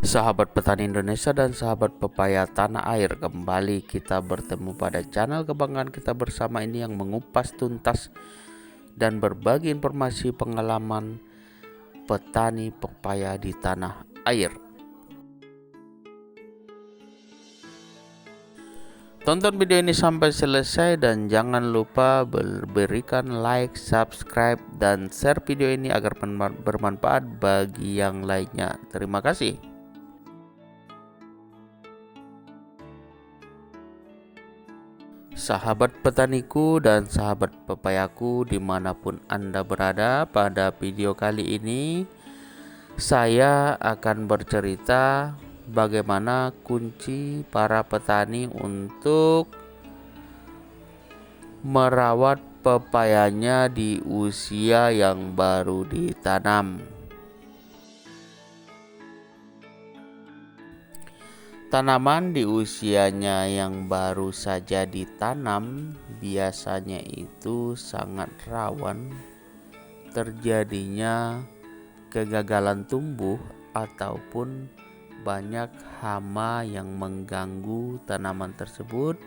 Sahabat petani Indonesia dan sahabat pepaya tanah air, kembali kita bertemu pada channel kebanggaan kita bersama ini yang mengupas tuntas dan berbagi informasi pengalaman petani pepaya di tanah air. Tonton video ini sampai selesai dan jangan lupa berikan like, subscribe, dan share video ini agar bermanfaat bagi yang lainnya. Terima kasih. Sahabat petaniku dan sahabat pepayaku dimanapun Anda berada, pada video kali ini saya akan bercerita bagaimana kunci para petani untuk merawat pepayanya di usia yang baru ditanam. Tanaman di usianya yang baru saja ditanam biasanya itu sangat rawan terjadinya kegagalan tumbuh ataupun banyak hama yang mengganggu tanaman tersebut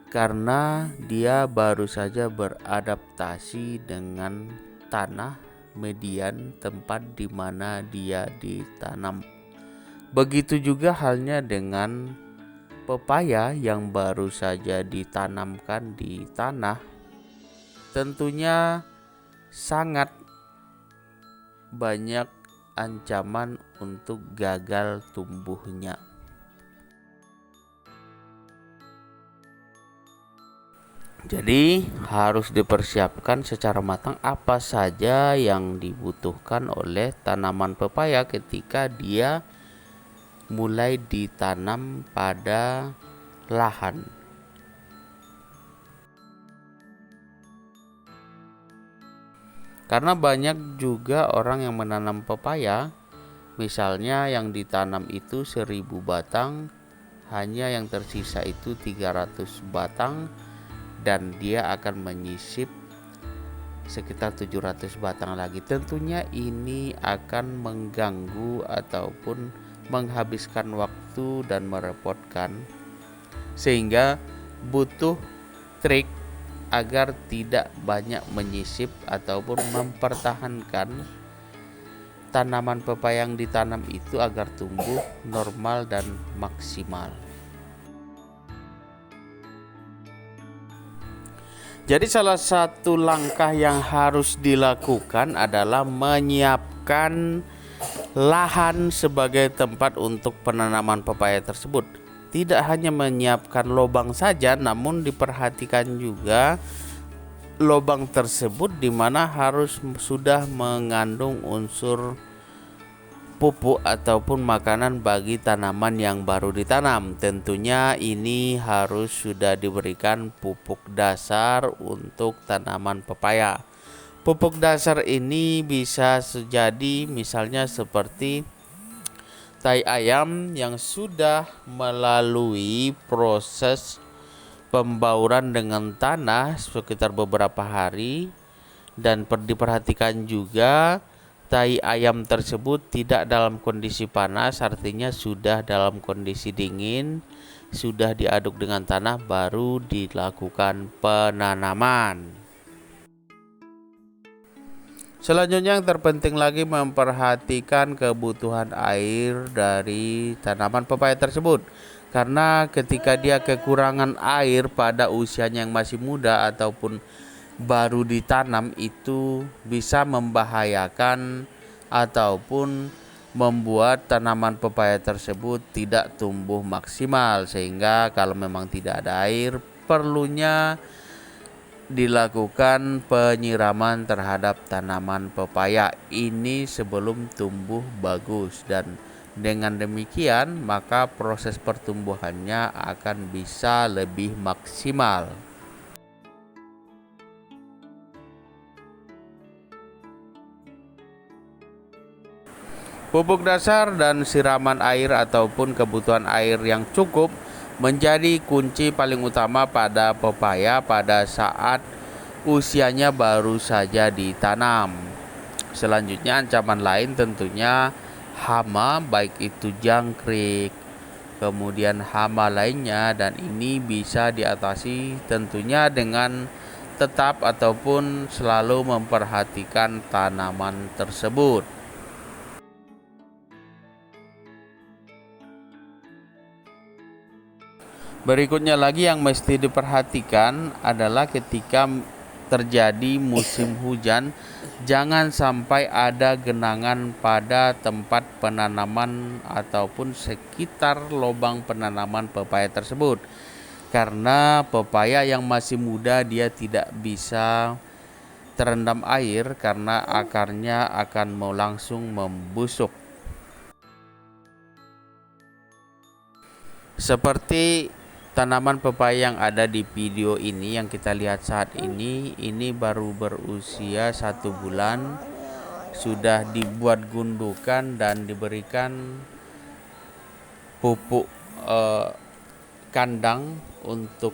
karena dia baru saja beradaptasi dengan tanah median tempat di mana dia ditanam. Begitu juga halnya dengan pepaya yang baru saja ditanamkan di tanah, tentunya sangat banyak ancaman untuk gagal tumbuhnya. Jadi harus dipersiapkan secara matang apa saja yang dibutuhkan oleh tanaman pepaya ketika dia mulai ditanam pada lahan. Karena banyak juga orang yang menanam pepaya, misalnya yang ditanam itu 1000 batang, hanya yang tersisa itu 300 batang dan dia akan menyisip sekitar 700 batang lagi. Tentunya ini akan mengganggu ataupun menghabiskan waktu dan merepotkan, sehingga butuh trik agar tidak banyak menyisip ataupun mempertahankan tanaman pepaya yang ditanam itu agar tumbuh normal dan maksimal. Jadi salah satu langkah yang harus dilakukan adalah menyiapkan lahan sebagai tempat untuk penanaman pepaya tersebut. Tidak hanya menyiapkan lubang saja, namun diperhatikan juga lubang tersebut di mana harus sudah mengandung unsur pupuk ataupun makanan bagi tanaman yang baru ditanam. Tentunya ini harus sudah diberikan pupuk dasar untuk tanaman pepaya. Pupuk dasar ini bisa jadi misalnya seperti tai ayam yang sudah melalui proses pembauran dengan tanah sekitar beberapa hari, dan diperhatikan juga tai ayam tersebut tidak dalam kondisi panas, artinya sudah dalam kondisi dingin, sudah diaduk dengan tanah baru dilakukan penanaman. Selanjutnya yang terpenting lagi memperhatikan kebutuhan air dari tanaman pepaya tersebut. Karena ketika dia kekurangan air pada usianya yang masih muda ataupun baru ditanam, itu bisa membahayakan ataupun membuat tanaman pepaya tersebut tidak tumbuh maksimal. Sehingga kalau memang tidak ada air, perlunya dilakukan penyiraman terhadap tanaman pepaya ini sebelum tumbuh bagus, dan dengan demikian maka proses pertumbuhannya akan bisa lebih maksimal. Pupuk dasar dan siraman air ataupun kebutuhan air yang cukup menjadi kunci paling utama pada pepaya pada saat usianya baru saja ditanam. Selanjutnya ancaman lain tentunya hama, baik itu jangkrik, kemudian hama lainnya, dan ini bisa diatasi tentunya dengan tetap ataupun selalu memperhatikan tanaman tersebut. Berikutnya lagi yang mesti diperhatikan adalah ketika terjadi musim hujan, jangan sampai ada genangan pada tempat penanaman ataupun sekitar lubang penanaman pepaya tersebut. Karena pepaya yang masih muda dia tidak bisa terendam air karena akarnya akan langsung membusuk. Seperti tanaman pepaya yang ada di video ini yang kita lihat saat ini baru berusia 1 bulan, sudah dibuat gundukan dan diberikan pupuk kandang untuk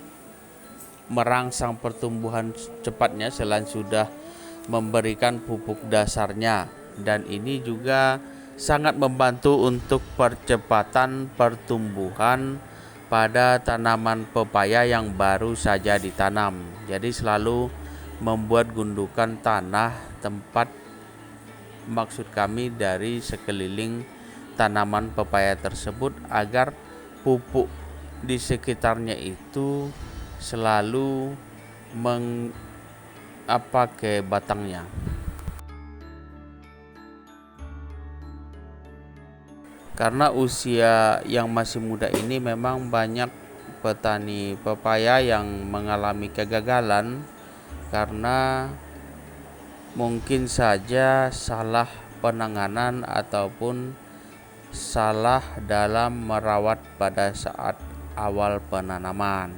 merangsang pertumbuhan cepatnya selain sudah memberikan pupuk dasarnya, dan ini juga sangat membantu untuk percepatan pertumbuhan pada tanaman pepaya yang baru saja ditanam. Jadi selalu membuat gundukan tanah tempat, maksud kami dari sekeliling tanaman pepaya tersebut, agar pupuk di sekitarnya itu selalu ke batangnya. Karena usia yang masih muda ini memang banyak petani pepaya yang mengalami kegagalan karena mungkin saja salah penanganan ataupun salah dalam merawat pada saat awal penanaman,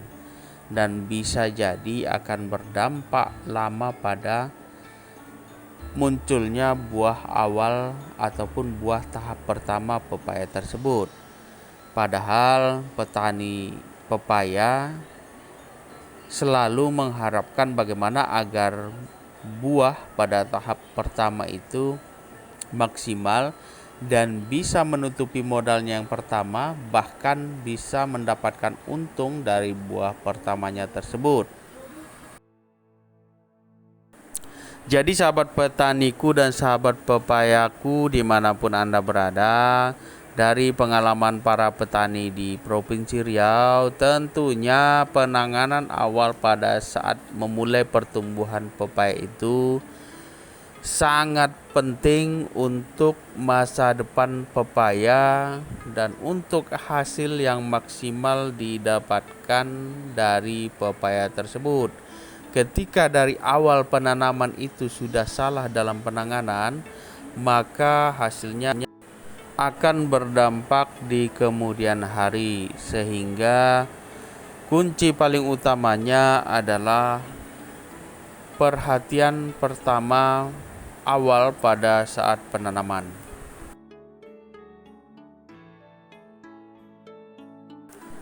dan bisa jadi akan berdampak lama pada munculnya buah awal ataupun buah tahap pertama pepaya tersebut. Padahal petani pepaya selalu mengharapkan bagaimana agar buah pada tahap pertama itu maksimal dan bisa menutupi modalnya yang pertama, bahkan bisa mendapatkan untung dari buah pertamanya tersebut. Jadi sahabat petaniku dan sahabat pepayaku dimanapun Anda berada, dari pengalaman para petani di Provinsi Riau, tentunya penanganan awal pada saat memulai pertumbuhan pepaya itu sangat penting untuk masa depan pepaya dan untuk hasil yang maksimal didapatkan dari pepaya tersebut. Ketika dari awal penanaman itu sudah salah dalam penanganan, maka hasilnya akan berdampak di kemudian hari, sehingga kunci paling utamanya adalah perhatian pertama awal pada saat penanaman.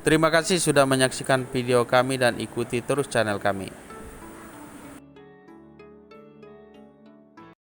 Terima kasih sudah menyaksikan video kami dan ikuti terus channel kami.